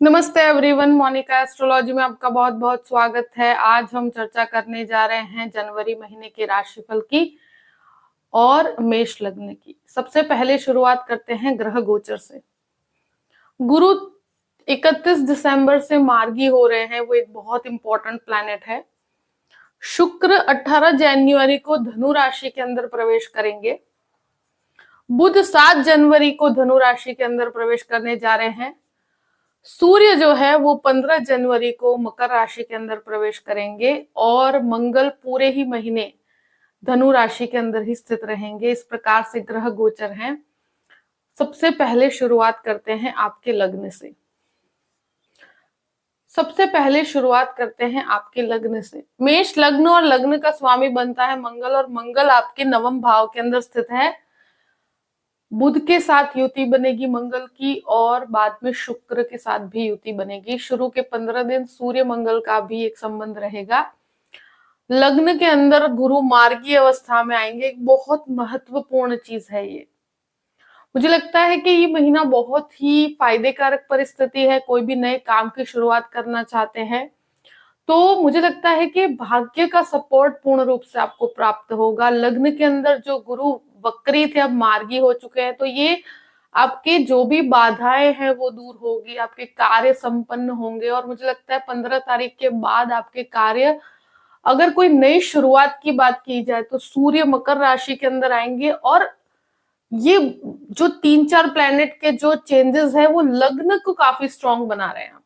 नमस्ते everyone, Monika astrology में आपका बहुत बहुत स्वागत है। आज हम चर्चा करने जा रहे हैं जनवरी महीने के राशिफल की और मेष लग्न की। सबसे पहले शुरुआत करते हैं ग्रह गोचर से। गुरु 31 दिसंबर से मार्गी हो रहे हैं, वो एक बहुत इंपॉर्टेंट प्लैनेट है। शुक्र 18 जनवरी को धनु राशि के अंदर प्रवेश करेंगे। बुध 7 जनवरी को धनु राशि के अंदर प्रवेश करने जा रहे हैं। सूर्य जो है वो 15 जनवरी को मकर राशि के अंदर प्रवेश करेंगे और मंगल पूरे ही महीने धनु राशि के अंदर ही स्थित रहेंगे। इस प्रकार से ग्रह गोचर हैं। सबसे पहले शुरुआत करते हैं आपके लग्न से। मेष लग्न और लग्न का स्वामी बनता है मंगल, और मंगल आपके नवम भाव के अंदर स्थित है। बुध के साथ युति बनेगी मंगल की, और बाद में शुक्र के साथ भी युति बनेगी। शुरू के 15 दिन सूर्य मंगल का भी एक संबंध रहेगा। लग्न के अंदर गुरु मार्गी अवस्था में आएंगे। एक बहुत महत्वपूर्ण चीज है ये। मुझे लगता है कि ये महीना बहुत ही फायदेकारक परिस्थिति है। कोई भी नए काम की शुरुआत करना चाहते हैं तो मुझे लगता है कि भाग्य का सपोर्ट पूर्ण रूप से आपको प्राप्त होगा। लग्न के अंदर जो गुरु वक्री थे अब मार्गी हो चुके हैं, तो ये आपके जो भी बाधाएं हैं वो दूर होगी, आपके कार्य संपन्न होंगे। और मुझे लगता है 15 तारीख के बाद आपके कार्य, अगर कोई नई शुरुआत की बात की जाए तो सूर्य मकर राशि के अंदर आएंगे। और ये जो 3-4 प्लैनेट के जो चेंजेस है वो लग्न को काफी स्ट्रांग बना रहे हैं। आपके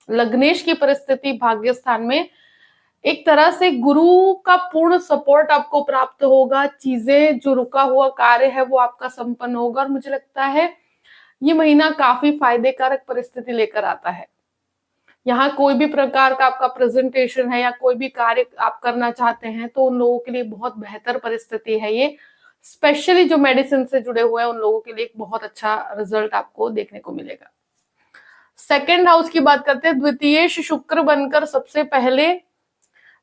लग्नेश की परिस्थिति भाग्य स्थान में, एक तरह से गुरु का पूर्ण सपोर्ट आपको प्राप्त होगा। चीजें जो रुका हुआ कार्य है वो आपका संपन्न होगा। और मुझे लगता है ये महीना काफी फायदेकारक परिस्थिति लेकर आता है। यहाँ कोई भी प्रकार का आपका प्रेजेंटेशन है या कोई भी कार्य आप करना चाहते हैं तो उन लोगों के लिए बहुत बेहतर परिस्थिति है ये। स्पेशली जो मेडिसिन से जुड़े हुए हैं उन लोगों के लिए एक बहुत अच्छा रिजल्ट आपको देखने को मिलेगा। सेकेंड हाउस की बात करते हैं। द्वितीयेश शुक्र बनकर सबसे पहले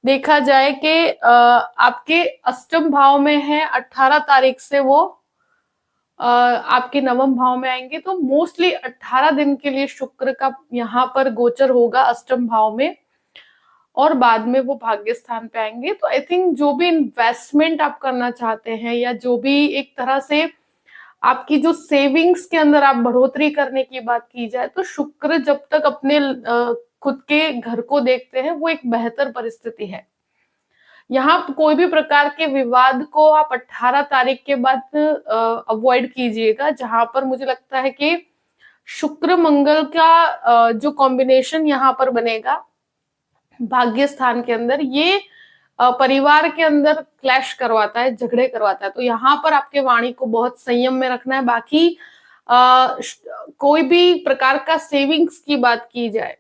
देखा जाए कि आपके अष्टम भाव में है। 18 तारीख से वो आपके नवम भाव में आएंगे। तो मोस्टली 18 दिन के लिए शुक्र का यहाँ पर गोचर होगा अष्टम भाव में, और बाद में वो भाग्य स्थान पे आएंगे। तो आई थिंक जो भी इन्वेस्टमेंट आप करना चाहते हैं या जो भी एक तरह से आपकी जो सेविंग्स के अंदर आप बढ़ोतरी करने की बात की जाए, तो शुक्र जब तक अपने खुद के घर को देखते हैं वो एक बेहतर परिस्थिति है। यहाँ कोई भी प्रकार के विवाद को आप 18 तारीख के बाद अवॉइड कीजिएगा, जहां पर मुझे लगता है कि शुक्र मंगल का जो कॉम्बिनेशन यहाँ पर बनेगा भाग्य स्थान के अंदर, ये परिवार के अंदर क्लैश करवाता है, झगड़े करवाता है। तो यहाँ पर आपके वाणी को बहुत संयम में रखना है। बाकी कोई भी प्रकार का सेविंग्स की बात की जाए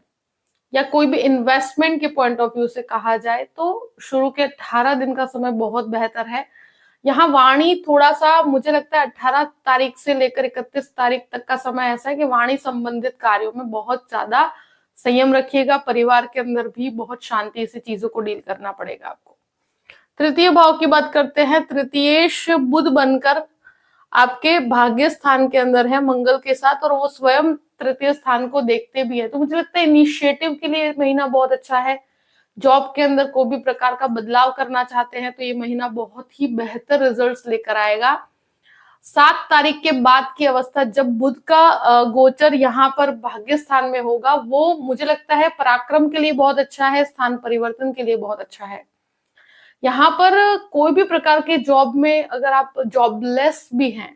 या कोई भी इन्वेस्टमेंट के पॉइंट ऑफ व्यू से कहा जाए तो शुरू के 18 दिन का समय बहुत बेहतर है। यहाँ वाणी थोड़ा सा, मुझे लगता है 18 तारीख से लेकर 31 तारीख तक का समय ऐसा है कि वाणी संबंधित कार्यों में बहुत ज्यादा संयम रखिएगा। परिवार के अंदर भी बहुत शांति से चीजों को डील करना पड़ेगा आपको। तृतीय भाव की बात करते हैं। तृतीयेश बुध बनकर आपके भाग्य स्थान के अंदर है मंगल के साथ, और वो स्वयं तृतीय स्थान को देखते भी है। तो मुझे लगता है इनिशिएटिव के लिए महीना बहुत अच्छा है। जॉब के अंदर कोई भी प्रकार का बदलाव करना चाहते हैं तो ये महीना बहुत ही बेहतर रिजल्ट्स लेकर आएगा। 7 तारीख के बाद की अवस्था जब बुध का गोचर यहाँ पर भाग्य स्थान में होगा, वो मुझे लगता है पराक्रम के लिए बहुत अच्छा है, स्थान परिवर्तन के लिए बहुत अच्छा है। यहाँ पर कोई भी प्रकार के जॉब में अगर आप जॉबलेस भी हैं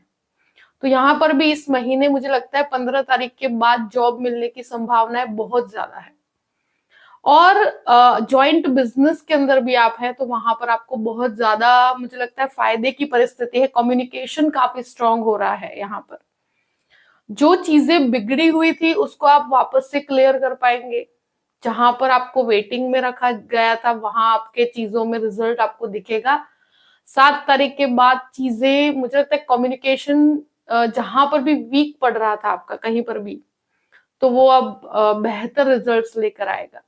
तो यहाँ पर भी इस महीने मुझे लगता है 15 तारीख के बाद जॉब मिलने की संभावनाएं बहुत ज्यादा है। और जॉइंट बिजनेस के अंदर भी आप हैं तो वहां पर आपको बहुत ज्यादा मुझे लगता है फायदे की परिस्थिति है। कम्युनिकेशन काफी स्ट्रांग हो रहा है। यहाँ पर जो चीजें बिगड़ी हुई थी उसको आप वापस से क्लियर कर पाएंगे। जहां पर आपको वेटिंग में रखा गया था वहां आपके चीजों में रिजल्ट आपको दिखेगा। 7 तारीख के बाद चीजें, मुझे लगता है कम्युनिकेशन जहां पर भी वीक पड़ रहा था आपका कहीं पर भी, तो वो अब बेहतर रिजल्ट्स लेकर आएगा।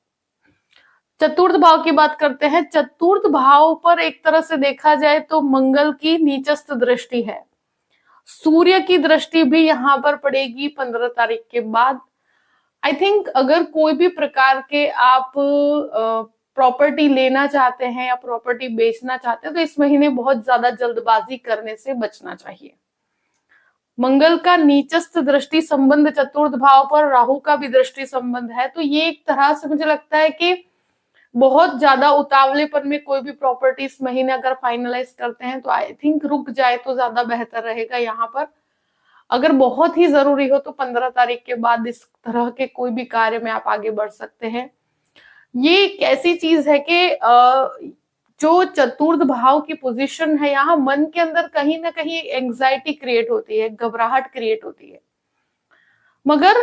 चतुर्थ भाव की बात करते हैं। चतुर्थ भाव पर एक तरह से देखा जाए तो मंगल की नीचस्थ दृष्टि है। सूर्य की दृष्टि भी यहाँ पर पड़ेगी 15 तारीख के बाद। आई थिंक अगर कोई भी प्रकार के आप प्रॉपर्टी लेना चाहते हैं या प्रॉपर्टी बेचना चाहते हैं तो इस महीने बहुत ज्यादा जल्दबाजी करने से बचना चाहिए। मंगल का नीचस्थ दृष्टि संबंध चतुर्थ भाव पर, राहु का भी दृष्टि संबंध है, तो ये एक तरह से मुझे लगता है कि बहुत ज्यादा उतावलेपन में कोई भी प्रॉपर्टी इस महीने अगर फाइनलाइज करते हैं तो आई थिंक रुक जाए तो ज्यादा बेहतर रहेगा। यहाँ पर अगर बहुत ही जरूरी हो तो 15 तारीख के बाद इस तरह के कोई भी कार्य में आप आगे बढ़ सकते हैं। ये एक ऐसी चीज है कि जो चतुर्थ भाव की पोजीशन है, यहाँ मन के अंदर कहीं ना कहीं एंग्जाइटी क्रिएट होती है, घबराहट क्रिएट होती है। मगर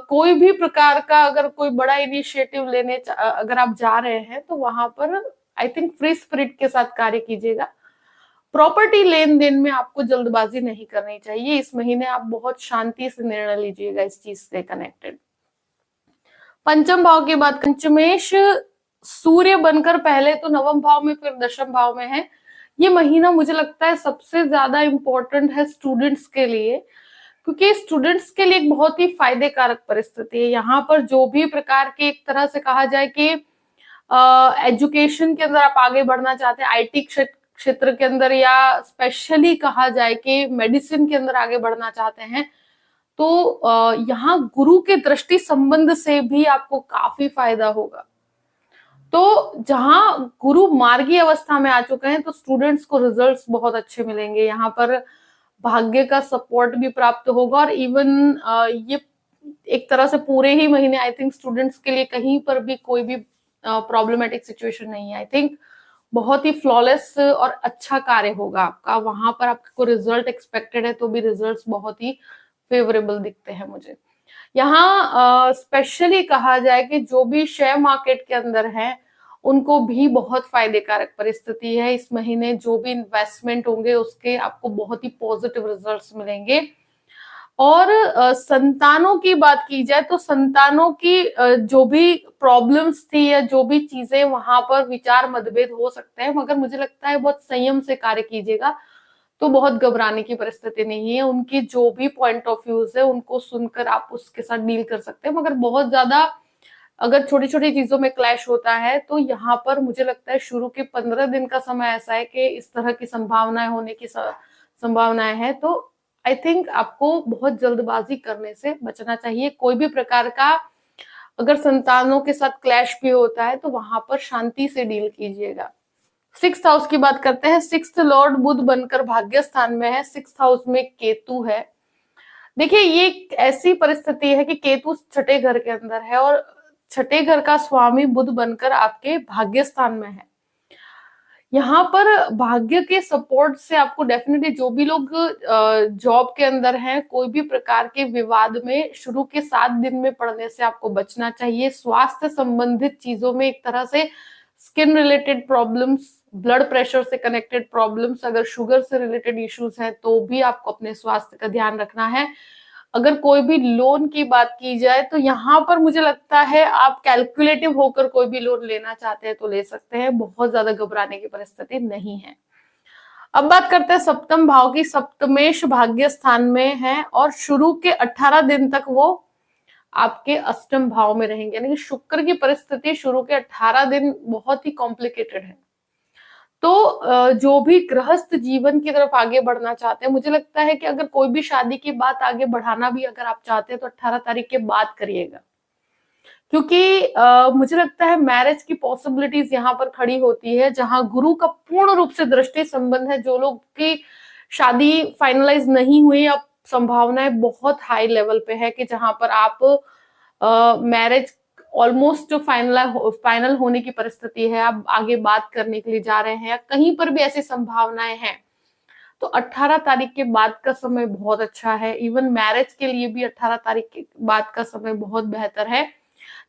कोई भी प्रकार का अगर कोई बड़ा इनिशिएटिव लेने अगर आप जा रहे हैं तो वहां पर आई थिंक फ्री स्पिरिट के साथ कार्य कीजिएगा। प्रॉपर्टी लेन देन में आपको जल्दबाजी नहीं करनी चाहिए। इस महीने आप बहुत शांति से निर्णय लीजिएगा इस चीज से कनेक्टेड। पंचम भाव की बात, पंचमेश सूर्य बनकर पहले तो नवम भाव में फिर दशम भाव में है। ये महीना मुझे लगता है सबसे ज्यादा इंपॉर्टेंट है स्टूडेंट्स के लिए, क्योंकि स्टूडेंट्स के लिए एक बहुत ही फायदे कारक परिस्थिति है। यहाँ पर जो भी प्रकार के एक तरह से कहा जाए कि एजुकेशन के अंदर आप आगे बढ़ना चाहते हैं, आईटी क्षेत्र के अंदर, या स्पेशली कहा जाए कि मेडिसिन के अंदर आगे बढ़ना चाहते हैं, तो यहाँ गुरु के दृष्टि संबंध से भी आपको काफी फायदा होगा। तो जहां गुरु मार्गी अवस्था में आ चुके हैं तो स्टूडेंट्स को रिजल्ट्स बहुत अच्छे मिलेंगे। यहाँ पर भाग्य का सपोर्ट भी प्राप्त होगा और इवन ये एक तरह से पूरे ही महीने आई थिंक स्टूडेंट्स के लिए कहीं पर भी कोई भी प्रॉब्लमेटिक सिचुएशन नहीं है। आई थिंक बहुत ही फ्लॉलेस और अच्छा कार्य होगा आपका। वहां पर आपको रिजल्ट एक्सपेक्टेड है तो भी रिजल्ट्स बहुत ही फेवरेबल दिखते हैं मुझे। यहाँ स्पेशली कहा जाए कि जो भी शेयर मार्केट के अंदर है उनको भी बहुत फायदे कारक परिस्थिति है। इस महीने जो भी इन्वेस्टमेंट होंगे उसके आपको बहुत ही पॉजिटिव रिजल्ट्स मिलेंगे। और संतानों की बात की जाए तो संतानों की जो भी प्रॉब्लम्स थी या जो भी चीजें, वहां पर विचार मतभेद हो सकते हैं, मगर मुझे लगता है बहुत संयम से कार्य कीजिएगा तो बहुत घबराने की परिस्थिति नहीं है। उनकी जो भी पॉइंट ऑफ व्यूज है उनको सुनकर आप उसके साथ डील कर सकते हैं। मगर बहुत ज्यादा अगर छोटी छोटी चीजों में क्लैश होता है तो यहाँ पर मुझे लगता है शुरू के 15 दिन का समय ऐसा है कि इस तरह की संभावनाएं होने की संभावनाएं है। तो आई थिंक आपको बहुत जल्दबाजी करने से बचना चाहिए। कोई भी प्रकार का अगर संतानों के साथ क्लैश भी होता है तो वहां पर शांति से डील कीजिएगा। 6th हाउस की बात करते हैं। 6th लॉर्ड बुध बनकर भाग्य स्थान में है, 6th हाउस में केतु है। देखिए ये एक ऐसी परिस्थिति है कि केतु छठे घर के अंदर है और छठे घर का स्वामी बुध बनकर आपके भाग्य स्थान में है। यहाँ पर भाग्य के सपोर्ट से आपको डेफिनेटली, जो भी लोग जॉब के अंदर हैं, कोई भी प्रकार के विवाद में शुरू के 7 दिन में पड़ने से आपको बचना चाहिए। स्वास्थ्य संबंधित चीजों में एक तरह से skin related problems, blood pressure से कनेक्टेड प्रॉब्लम्स, अगर शुगर से रिलेटेड इश्यूज हैं तो भी आपको अपने स्वास्थ्य का ध्यान रखना है। अगर कोई भी लोन की बात की जाए तो यहाँ पर मुझे लगता है आप कैलकुलेटिव होकर कोई भी लोन लेना चाहते हैं तो ले सकते हैं, बहुत ज्यादा घबराने की परिस्थिति नहीं है। अब बात करते हैं सप्तम भाव की। सप्तमेश भाग्य स्थान में है और शुरू के 18 दिन तक वो आपके अष्टम भाव में रहेंगे, यानी कि शुक्र की परिस्थिति शुरू के 18 दिन बहुत ही कॉम्प्लिकेटेड है। तो जो भी गृहस्थ जीवन की तरफ आगे बढ़ना चाहते हैं, मुझे लगता है कि अगर कोई भी शादी की बात आगे बढ़ाना भी अगर आप चाहते हैं तो 18 तारीख के बाद करिएगा, क्योंकि मुझे लगता है मैरिज की पॉसिबिलिटीज यहाँ पर खड़ी होती है, जहां गुरु का पूर्ण रूप से दृष्टि संबंध है। जो लोग की शादी फाइनलाइज नहीं हुई, अब संभावनाएं बहुत हाई लेवल पे है कि जहां पर आप मैरिज ऑलमोस्ट फाइनल होने की परिस्थिति है, आप आगे बात करने के लिए जा रहे हैं या कहीं पर भी ऐसी संभावनाएं हैं, तो 18 तारीख के बाद का समय बहुत अच्छा है। इवन मैरिज के लिए भी 18 तारीख के बाद का समय बहुत बेहतर है।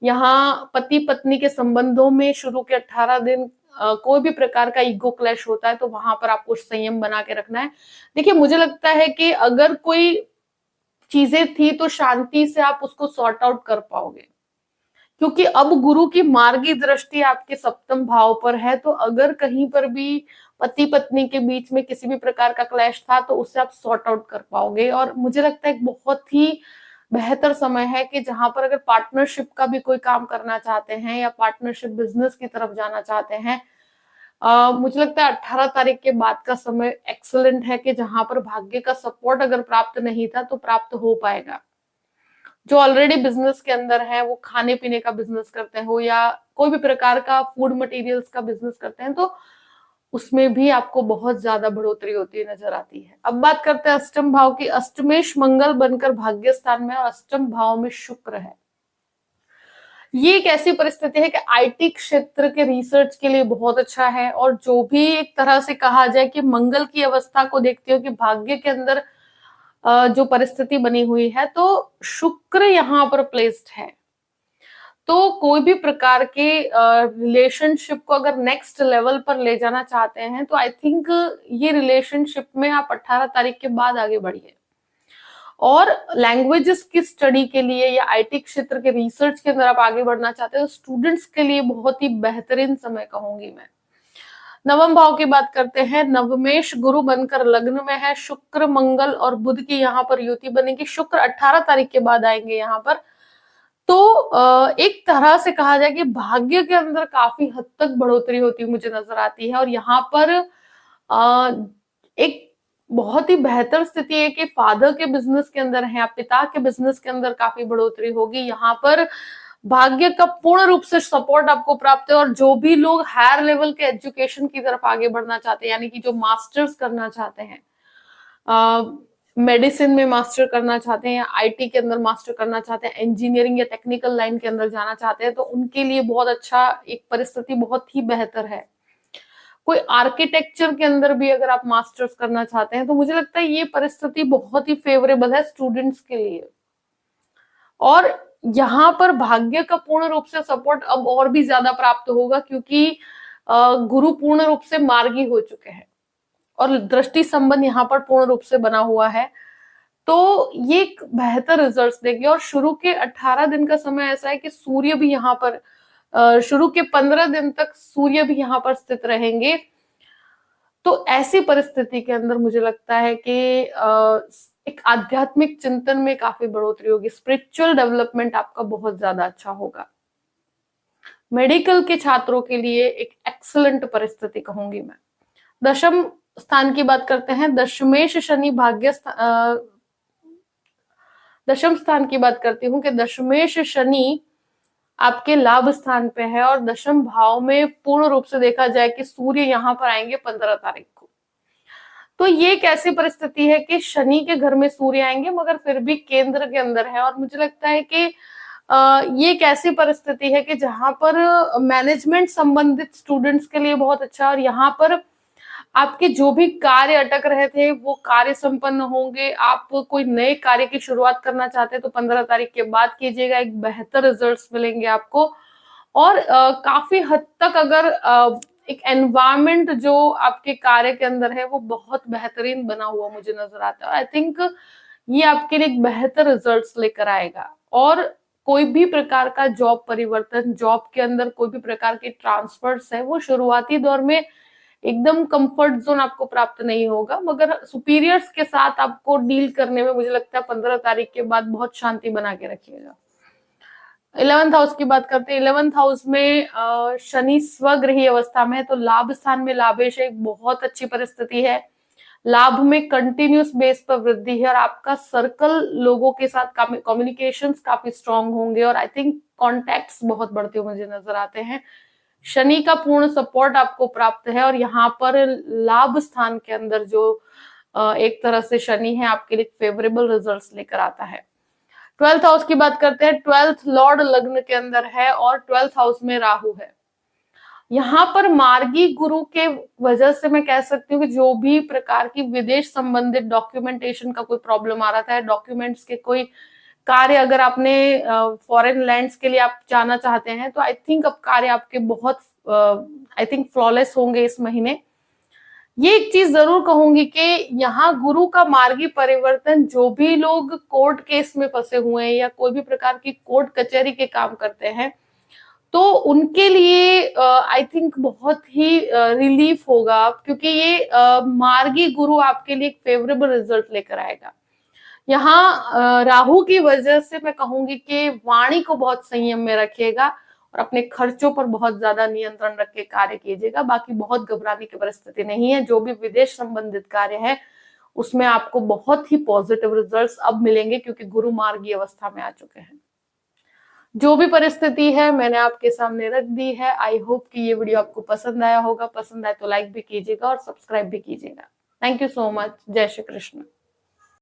यहाँ पति पत्नी के संबंधों में शुरू के 18 दिन कोई भी प्रकार का ईगो क्लैश होता है तो वहां पर आपको संयम बना के रखना है। देखिए मुझे लगता है कि अगर कोई चीजें थी तो शांति से आप उसको सॉर्ट आउट कर पाओगे, क्योंकि अब गुरु की मार्गी दृष्टि आपके सप्तम भाव पर है। तो अगर कहीं पर भी पति पत्नी के बीच में किसी भी प्रकार का क्लैश था तो उससे आप सॉर्ट आउट कर पाओगे। और मुझे लगता है बहुत ही बेहतर समय है कि जहां पर अगर पार्टनरशिप का भी कोई काम करना चाहते हैं या पार्टनरशिप बिजनेस की तरफ जाना चाहते हैं, मुझे लगता है 18 तारीख के बाद का समय एक्सलेंट है कि जहां पर भाग्य का सपोर्ट अगर प्राप्त नहीं था तो प्राप्त हो पाएगा। जो ऑलरेडी बिजनेस के अंदर है, वो खाने पीने का बिजनेस करते हो या कोई भी प्रकार का फूड मटेरियल्स का बिजनेस करते हैं, तो उसमें भी आपको बहुत ज्यादा बढ़ोतरी होती नजर आती है। अब बात करते हैं अष्टम भाव की। अष्टमेश मंगल बनकर भाग्य स्थान में और अष्टम भाव में शुक्र है। ये एक ऐसी परिस्थिति है कि आईटी क्षेत्र के रिसर्च के लिए बहुत अच्छा है, और जो भी एक तरह से कहा जाए कि मंगल की अवस्था को देखते हो कि भाग्य के अंदर जो परिस्थिति बनी हुई है, तो शुक्र यहाँ पर प्लेस्ड है, तो कोई भी प्रकार के रिलेशनशिप को अगर नेक्स्ट लेवल पर ले जाना चाहते हैं, तो आई थिंक ये रिलेशनशिप में आप 18 तारीख के बाद आगे बढ़िए। और लैंग्वेजेस की स्टडी के लिए या आईटी क्षेत्र के रिसर्च के अंदर आप आगे बढ़ना चाहते हैं, तो स्टूडेंट्स के लिए बहुत ही बेहतरीन समय कहूंगी मैं। नवम भाव की बात करते हैं। नवमेश गुरु बनकर लग्न में है। शुक्र मंगल और बुध की यहाँ पर युति बनेगी। शुक्र 18 तारीख के बाद आएंगे यहाँ पर। तो एक तरह से कहा जाए कि भाग्य के अंदर काफी हद तक बढ़ोतरी होती मुझे नजर आती है, और यहाँ पर एक बहुत ही बेहतर स्थिति है कि फादर के बिजनेस के अंदर है, पिता के बिजनेस के अंदर काफी बढ़ोतरी होगी। यहाँ पर भाग्य का पूर्ण रूप से सपोर्ट आपको प्राप्त है, और जो भी लोग हायर लेवल के एजुकेशन की तरफ आगे बढ़ना चाहते हैं, यानी कि जो मास्टर्स करना चाहते हैं, मेडिसिन में मास्टर करना चाहते हैं या आईटी के अंदर मास्टर करना चाहते हैं, इंजीनियरिंग या टेक्निकल लाइन के अंदर जाना चाहते हैं, तो उनके लिए बहुत अच्छा एक परिस्थिति बहुत ही बेहतर है। कोई आर्किटेक्चर के अंदर भी अगर आप मास्टर्स करना चाहते हैं, तो मुझे लगता है ये परिस्थिति बहुत ही फेवरेबल है स्टूडेंट्स के लिए। और यहाँ पर भाग्य का पूर्ण रूप से सपोर्ट अब और भी ज्यादा प्राप्त होगा, क्योंकि गुरु पूर्ण रूप से मार्गी हो चुके हैं और दृष्टि संबंध यहाँ पर पूर्ण रूप से बना हुआ है, तो ये एक बेहतर रिजल्ट्स देंगे। और शुरू के 18 दिन का समय ऐसा है कि सूर्य भी यहाँ पर शुरू के 15 दिन तक सूर्य भी यहाँ पर स्थित रहेंगे। तो ऐसी परिस्थिति के अंदर मुझे लगता है कि एक आध्यात्मिक चिंतन में काफी बढ़ोतरी होगी, स्पिरिचुअल डेवलपमेंट आपका बहुत ज्यादा अच्छा होगा। मेडिकल के छात्रों के लिए एक एक्सलेंट परिस्थिति कहूंगी मैं। दशम स्थान की बात करते हैं। दशमेश शनि दशम स्थान की बात करती हूँ कि दशमेश शनि आपके लाभ स्थान पे है, और दशम भाव में पूर्ण रूप से देखा जाए कि सूर्य यहाँ पर आएंगे 15 तारीख को। तो ये एक ऐसी परिस्थिति है कि शनि के घर में सूर्य आएंगे, मगर फिर भी केंद्र के अंदर है, और मुझे लगता है कि ये एक ऐसी परिस्थिति है कि जहां पर मैनेजमेंट संबंधित स्टूडेंट्स के लिए बहुत अच्छा है, और यहाँ पर आपके जो भी कार्य अटक रहे थे वो कार्य संपन्न होंगे। आप कोई नए कार्य की शुरुआत करना चाहते हैं तो 15 तारीख के बाद कीजिएगा, एक बेहतर रिजल्ट्स मिलेंगे आपको। और काफी हद तक अगर एक एनवायरमेंट जो आपके कार्य के अंदर है वो बहुत बेहतरीन बना हुआ मुझे नजर आता है। आई थिंक ये आपके लिए एक बेहतर रिजल्ट्स लेकर आएगा। और कोई भी प्रकार का जॉब परिवर्तन, जॉब के अंदर कोई भी प्रकार के ट्रांसफर्स है, वो शुरुआती दौर में एकदम कंफर्ट जोन आपको प्राप्त नहीं होगा, मगर सुपीरियर्स के साथ आपको डील करने में मुझे लगता है 15 तारीख के बाद बहुत शांति बना के रखिएगा। 11th हाउस की बात करते हैं। 11th हाउस में शनि स्वगृही अवस्था में है, तो लाभ स्थान में लाभेश एक बहुत अच्छी परिस्थिति है। लाभ में कंटिन्यूस बेस पर वृद्धि है, और आपका सर्कल लोगों के साथ कम्युनिकेशंस काफी स्ट्रांग होंगे, और आई थिंक कॉन्टेक्ट्स बहुत बढ़ते हुए मुझे नजर आते हैं। शनि का पूर्ण सपोर्ट आपको प्राप्त है, और यहाँ पर लाभ स्थान के अंदर जो एक तरह से शनि है आपके लिए फेवरेबल रिजल्ट्स लेकर आता है। 12th हाउस की बात करते हैं। 12th लॉर्ड लग्न के अंदर है और 12th हाउस में राहु है। यहाँ पर मार्गी गुरु के वजह से मैं कह सकती हूँ कि जो भी प्रकार की विदेश संबंधित डॉक्यूमेंटेशन का कोई प्रॉब्लम आ रहा था, डॉक्यूमेंट्स के कोई कार्य अगर आपने फॉरेन लैंड्स के लिए आप जाना चाहते हैं, तो आई थिंक अब कार्य आपके बहुत आई थिंक फ्लॉलेस होंगे इस महीने। ये एक चीज जरूर कहूंगी कि यहाँ गुरु का मार्गी परिवर्तन, जो भी लोग कोर्ट केस में फंसे हुए हैं या कोई भी प्रकार की कोर्ट कचहरी के काम करते हैं, तो उनके लिए आई थिंक बहुत ही रिलीफ होगा, क्योंकि ये मार्गी गुरु आपके लिए एक फेवरेबल रिजल्ट लेकर आएगा। यहाँ राहु की वजह से मैं कहूंगी कि वाणी को बहुत संयम में रखिएगा और अपने खर्चों पर बहुत ज्यादा नियंत्रण रख के कार्य कीजिएगा। बाकी बहुत घबराने की परिस्थिति नहीं है। जो भी विदेश संबंधित कार्य है उसमें आपको बहुत ही पॉजिटिव रिजल्ट्स अब मिलेंगे, क्योंकि गुरु मार्गी अवस्था में आ चुके हैं। जो भी परिस्थिति है मैंने आपके सामने रख दी है। आई होप कि ये वीडियो आपको पसंद आया होगा। पसंद आए तो लाइक भी कीजिएगा और सब्सक्राइब भी कीजिएगा। Thank you so much. जय श्री कृष्ण।